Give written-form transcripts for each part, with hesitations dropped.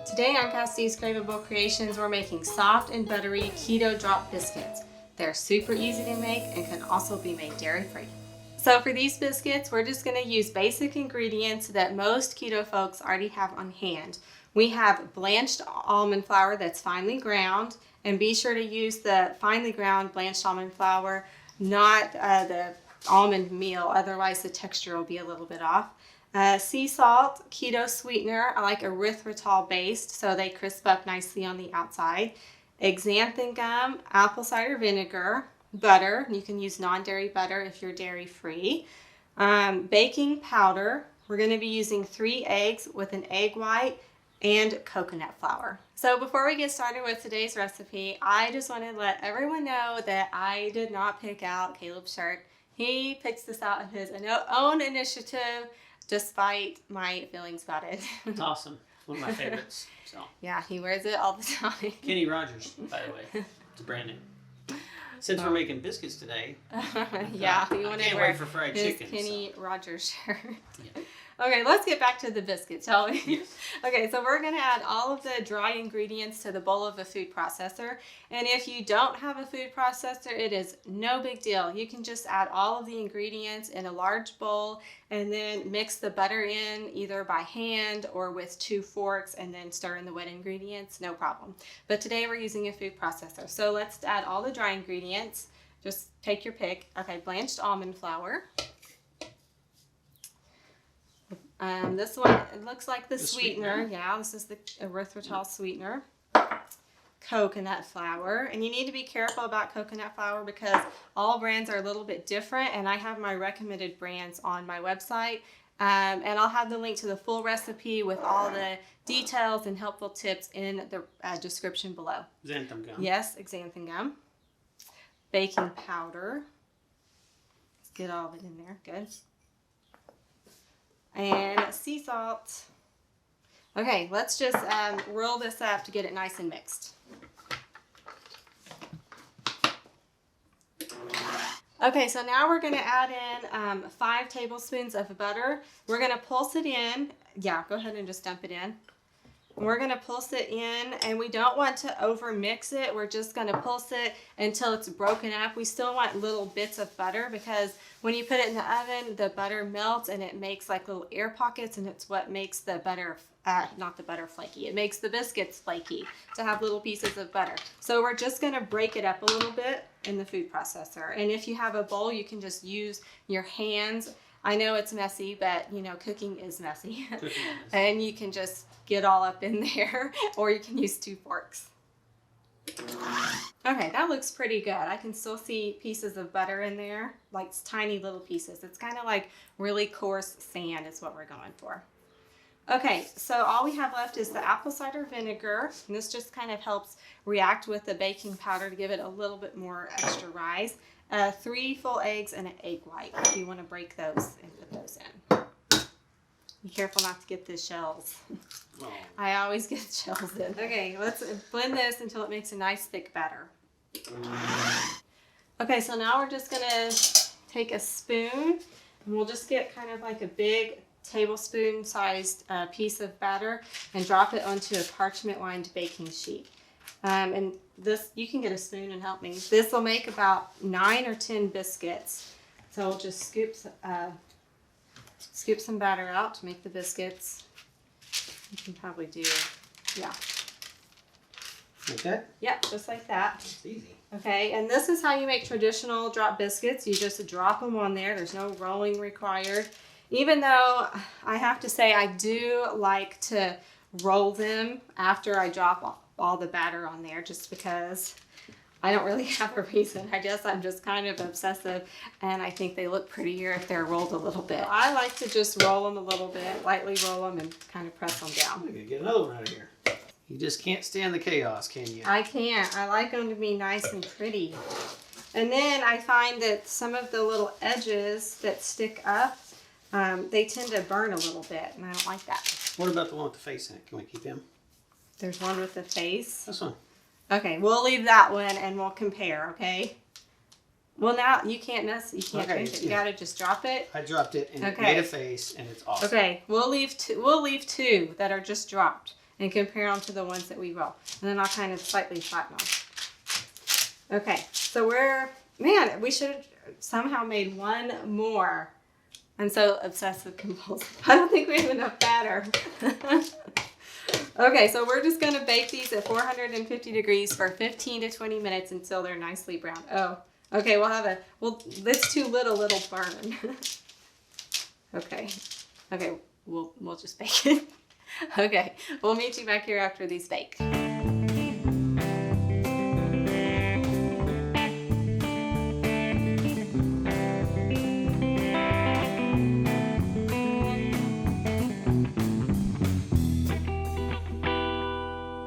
Today on Cassidys Craveable Creations, we're making soft and buttery keto drop biscuits. They're super easy to make and can also be made dairy-free. So for these biscuits, we're just going to use basic ingredients that most keto folks already have on hand. We have blanched almond flour that's finely ground, and be sure to use the finely ground blanched almond flour, not the almond meal, otherwise the texture will be a little bit off. Sea salt, keto sweetener, I like erythritol based so they crisp up nicely on the outside. Xanthan gum, apple cider vinegar, butter, you can use non-dairy butter if you're dairy free. Baking powder, we're going to be using 3 eggs with an egg white and coconut flour. So before we get started with today's recipe, I just want to let everyone know that I did not pick out Caleb's shirt. He picks this out of his own initiative, despite my feelings about it. It's awesome. One of my favorites. So. Yeah, he wears it all the time. Kenny Rogers, by the way. It's a brand name. Since we're making biscuits today. Yeah, you want to wear for fried his chicken, Kenny Rogers shirt. Yeah. Okay, let's get back to the biscuits, shall we? Yes. Okay, so we're going to add all of the dry ingredients to the bowl of a food processor. And if you don't have a food processor, it is no big deal. You can just add all of the ingredients in a large bowl and then mix the butter in either by hand or with 2 forks and then stir in the wet ingredients, no problem. But today we're using a food processor. So let's add all the dry ingredients. Just take your pick. Okay, blanched almond flour. This one, it looks like the sweetener. Yeah, this is the erythritol sweetener. Coconut flour. And you need to be careful about coconut flour because all brands are a little bit different, and I have my recommended brands on my website. And I'll have the link to the full recipe with all the details and helpful tips in the description below. Xanthan gum. Yes, xanthan gum. Baking powder. Let's get all of it in there. Good. And sea salt. Okay, let's just roll this up to get it nice and mixed. Okay, so now we're going to add in 5 tablespoons of butter. We're going to pulse it in. Yeah, go ahead and just dump it in. We're going to pulse it in, and we don't want to over mix it. We're just going to pulse it until it's broken up. We still want little bits of butter because when you put it in the oven, the butter melts and it makes like little air pockets, and it's what makes the butter, not the butter flaky. It makes the biscuits flaky to have little pieces of butter. So we're just going to break it up a little bit in the food processor. And if you have a bowl, you can just use your hands. I know it's messy, but you know, cooking is messy. And you can just get all up in there, or you can use 2 forks. Okay, that looks pretty good. I can still see pieces of butter in there, like tiny little pieces. It's kind of like really coarse sand is what we're going for. Okay, so all we have left is the apple cider vinegar. And this just kind of helps react with the baking powder to give it a little bit more extra rise. 3 full eggs and an egg white. If you want to break those and put those in. Be careful not to get the shells. Oh. I always get shells in. Okay, let's blend this until it makes a nice thick batter. Okay, so now we're just gonna take a spoon and we'll just get kind of like a big tablespoon sized piece of batter and drop it onto a parchment lined baking sheet. And this, you can get a spoon and help me. This will make about 9 or 10 biscuits. So we'll just scoop some batter out to make the biscuits. You can probably do, yeah. Like that? Yeah, just like that. It's easy. Okay, and this is how you make traditional drop biscuits. You just drop them on there. There's no rolling required. Even though I have to say I do like to roll them after I drop all the batter on there, just because I don't really have a reason. I guess I'm just kind of obsessive, and I think they look prettier if they're rolled a little bit. I like to just roll them a little bit, lightly roll them, and kind of press them down. I'm gonna get another one out of here. You just can't stand the chaos, can you? I can't. I like them to be nice and pretty. And then I find that some of the little edges that stick up, they tend to burn a little bit, and I don't like that. What about the one with the face in it? Can we keep him? There's one with the face. This one. Okay, we'll leave that one and we'll compare, okay? Well, now you can't drink it. You gotta just drop it. I dropped it and it made a face and it's awesome. Okay, we'll leave two that are just dropped. and compare them to the ones that we roll. And then I'll kind of slightly flatten them. Okay, so we should have somehow made one more. I'm so obsessive compulsive. I don't think we have enough batter. Okay, so we're just gonna bake these at 450 degrees for 15 to 20 minutes until they're nicely brown. Oh, okay, that's too little burn. Okay, we'll just bake it. Okay, we'll meet you back here after these bake.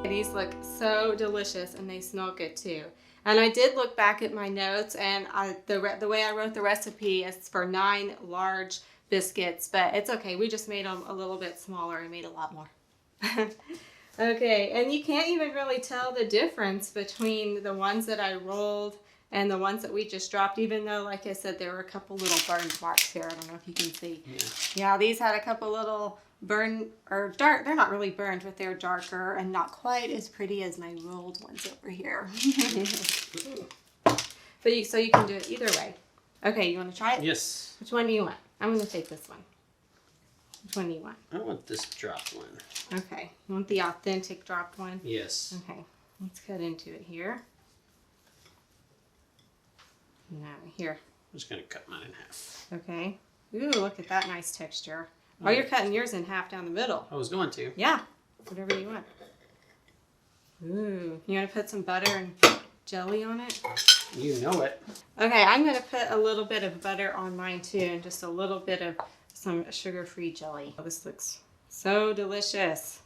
These look so delicious and they smell good too. And I did look back at my notes, and the way I wrote the recipe is for 9 large biscuits, but it's okay. We just made them a little bit smaller and made a lot more. Okay, and you can't even really tell the difference between the ones that I rolled and the ones that we just dropped, even though, like I said, there were a couple little burn marks here. I don't know if you can see. Yeah, these had a couple little burn, or dark. They're not really burned, but they're darker and not quite as pretty as my rolled ones over here. So you can do it either way. Okay, you want to try it? Yes. Which one do you want? I'm going to take this one. Which one do you want? I want this dropped one. Okay, you want the authentic dropped one? Yes. Okay, let's cut into it here. Now, here. I'm just going to cut mine in half. Okay. Ooh, look at that nice texture. Oh, you're cutting yours in half down the middle. I was going to. Yeah, whatever you want. Ooh, you want to put some butter and jelly on it? You know it. Okay, I'm going to put a little bit of butter on mine too, and just a little bit of some sugar-free jelly. Oh, this looks so delicious.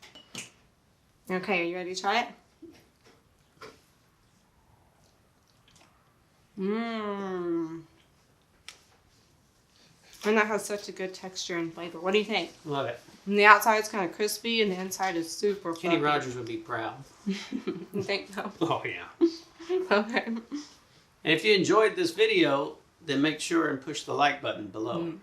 Okay, are you ready to try it? Mmm. And that has such a good texture and flavor. What do you think? Love it. And the outside's kind of crispy, and the inside is super fluffy. Kenny Rogers would be proud. You think so? Oh, yeah. Okay. And if you enjoyed this video, then make sure and push the like button below.